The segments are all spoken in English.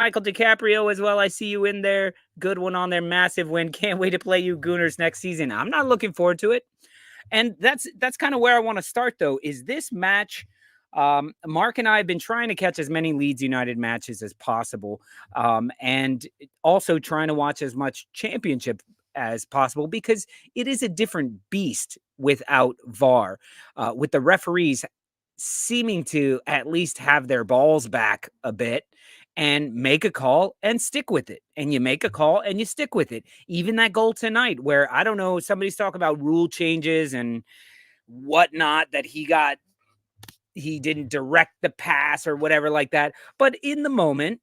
Michael DiCaprio as well. I see you in there. Good one on there. Massive win. Can't wait to play you Gooners next season. I'm not looking forward to it. And that's kind of where I want to start, though, is this match. Mark and I have been trying to catch as many Leeds United matches as possible, and also trying to watch as much championship as possible because it is a different beast without VAR, with the referees seeming to at least have their balls back a bit and make a call and stick with it. And you make a call and you stick with it. Even that goal tonight, where I don't know, somebody's talking about rule changes and whatnot, that he didn't direct the pass or whatever like that. But in the moment,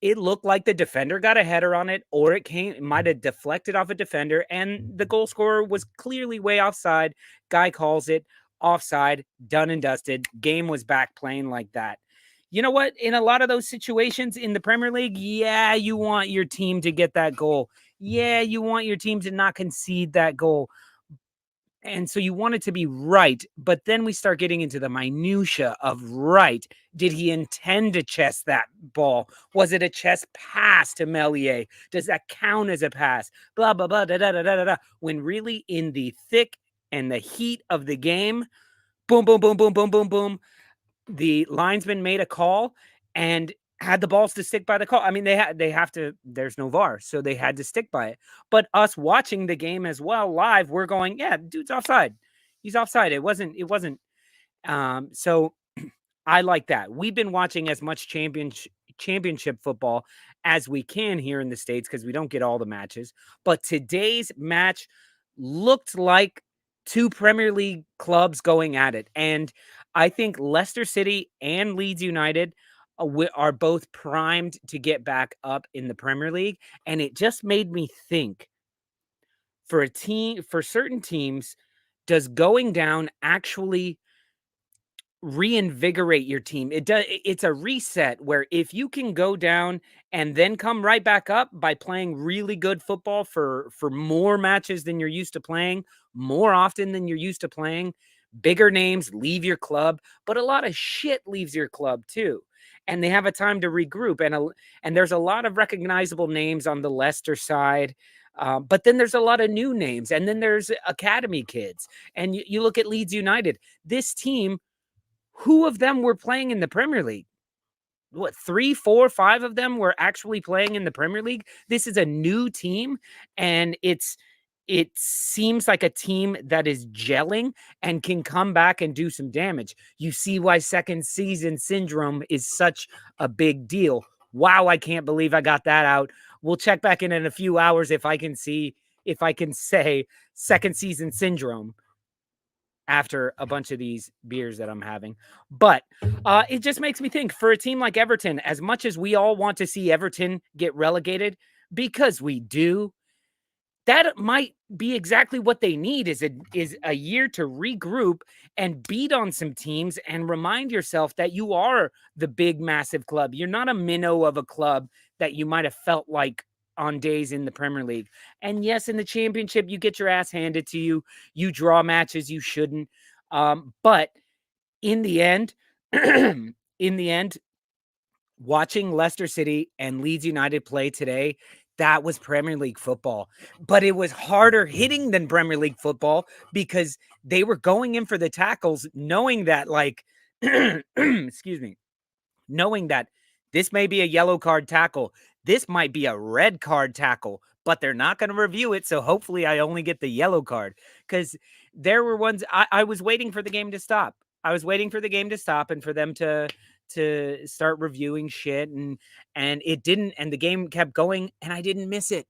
it looked like the defender got a header on it, or it might have deflected off a defender, and the goal scorer was clearly way offside. Guy calls it offside, done and dusted. Game was back playing like that. You know what? In a lot of those situations in the Premier League, yeah, you want your team to get that goal. Yeah, you want your team to not concede that goal. And so you want it to be right, but then we start getting into the minutia of right. Did he intend to chest that ball? Was it a chest pass to Melier? Does that count as a pass? Blah, blah, blah, da, da, da, da, da. When really in the thick and the heat of the game, boom, boom, boom, boom, boom, boom, boom, the linesman made a call and had the balls to stick by the call. I mean, they have to, there's no VAR, so they had to stick by it. But us watching the game as well live, we're going, yeah, dude's offside. He's offside. It wasn't. So I like that. We've been watching as much championship football as we can here in the States because we don't get all the matches. But today's match looked like two Premier League clubs going at it. And I think Leicester City and Leeds United are both primed to get back up in the Premier League. And it just made me think, for certain teams, does going down actually reinvigorate your team? It's a reset where if you can go down and then come right back up by playing really good football for more matches than you're used to playing, more often than you're used to playing, bigger names leave your club, but a lot of shit leaves your club too. And they have a time to regroup. And there's a lot of recognizable names on the Leicester side. But then there's a lot of new names. And then there's academy kids. And you look at Leeds United. This team, who of them were playing in the Premier League? What, 3, 4, 5 of them were actually playing in the Premier League? This is a new team, and it seems like a team that is gelling and can come back and do some damage. You see why second season syndrome is such a big deal. Wow, I can't believe I got that out. We'll check back in a few hours if I can say second season syndrome after a bunch of these beers that I'm having. But it just makes me think, for a team like Everton, as much as we all want to see Everton get relegated, because we do, that might be exactly what they need, is a year to regroup and beat on some teams and remind yourself that you are the big, massive club. You're not a minnow of a club that you might have felt like on days in the Premier League. And yes, in the championship, you get your ass handed to you. You draw matches you shouldn't. But in the end, watching Leicester City and Leeds United play today, that was Premier League football. But it was harder hitting than Premier League football because they were going in for the tackles, knowing that, like, excuse me, knowing that this may be a yellow card tackle. This might be a red card tackle, but they're not going to review it. So hopefully I only get the yellow card, because there were ones I was waiting for the game to stop. I was waiting for the game to stop and for them to start reviewing shit, and it didn't, and the game kept going and I didn't miss it.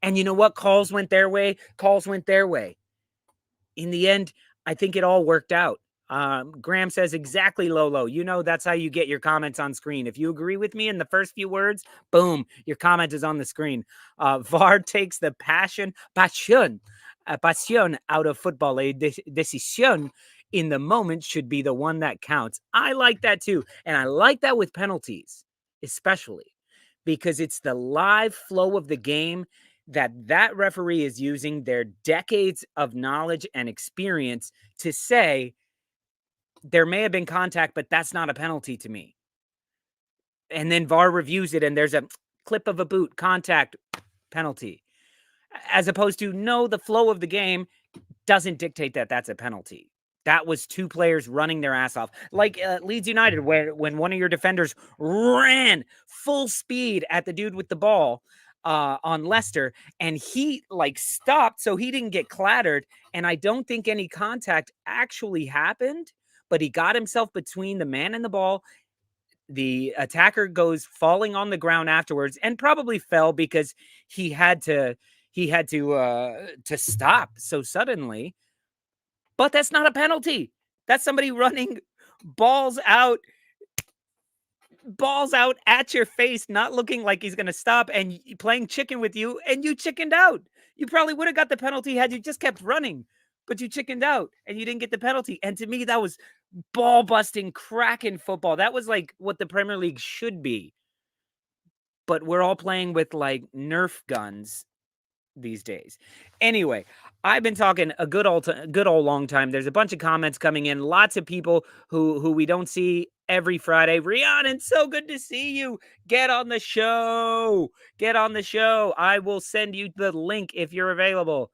And you know what? Calls went their way. In the end, I think it all worked out. Graham says, exactly, Lolo. You know, that's how you get your comments on screen. If you agree with me in the first few words, boom, your comment is on the screen. VAR takes the passion out of football. A decision in the moment should be the one that counts. I like that too. And I like that with penalties, especially because it's the live flow of the game that referee is using their decades of knowledge and experience to say, there may have been contact, but that's not a penalty to me. and then VAR reviews it and there's a clip of a boot, contact, penalty. As opposed to, no, the flow of the game doesn't dictate that that's a penalty. That was two players running their ass off. Like Leeds United, where when one of your defenders ran full speed at the dude with the ball on Leicester, and he like stopped so he didn't get clattered. And I don't think any contact actually happened, but he got himself between the man and the ball. The attacker goes falling on the ground afterwards and probably fell because he had to stop so suddenly. But that's not a penalty. That's somebody running balls out at your face, not looking like he's going to stop and playing chicken with you, and you chickened out. You probably would have got the penalty had you just kept running, but you chickened out and you didn't get the penalty. And to me, that was ball busting, cracking football. That was like what the Premier League should be. But we're all playing with like Nerf guns these days. Anyway, I've been talking a good old long time. There's a bunch of comments coming in. Lots of people who we don't see every Friday. Rhiannon, so good to see you. Get on the show. Get on the show. I will send you the link if you're available.